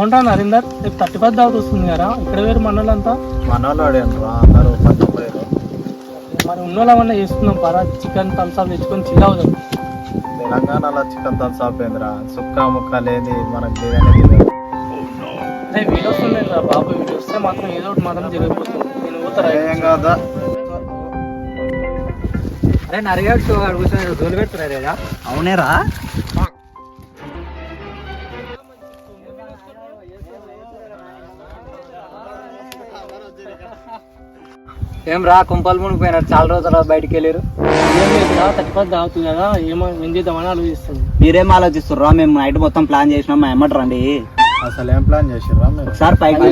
ఏమంటా నరేందర్ రేపు 35 దావత్ వస్తుంది కదా ఇక్కడ వేరు మనోళ్ళంతా మనోళ్ళు ఆడేంద్రా అందరూ పట్టుకుపోయారు. మరి ఉన్నోళ్ళు ఏమన్నా చేసుకుందాం పరా చికెన్ థమ్స్అప్ తెచ్చుకొని చిల్ అవుదాం. తెలంగాణలో చికెన్ థమ్స్అప్ ఏంద్రా సుక్క ముక్క లేని మనకు బిర్యానీ తెలియదు. అదే వీడియో వస్తుంది కదా బాబు, వీడియో వస్తే మాత్రం ఏదో ఒకటి మాత్రం జరిగిపోతుంది. నేను పోతారా ఏం కాదా అరే నరిగాడు కూర్చొని దోలు పెడుతున్నారా? అవునేరా. ఏం రా కుంపలు మునిగిపోయినారు, చాలా రోజుల బయటికి వెళ్ళారు. ఏం లేదు 35 దావత్ కదా ఏం చేద్దామని ఆలోచిస్తుంది. మీరేం ఆలోచిస్తుర్రా? మేము నైట్ మొత్తం ప్లాన్ చేసినాం, మా ఎమ్మటి రండి. అసలు ఏం ప్లాన్ చేసిర్రా మీరు? సార్ పైకి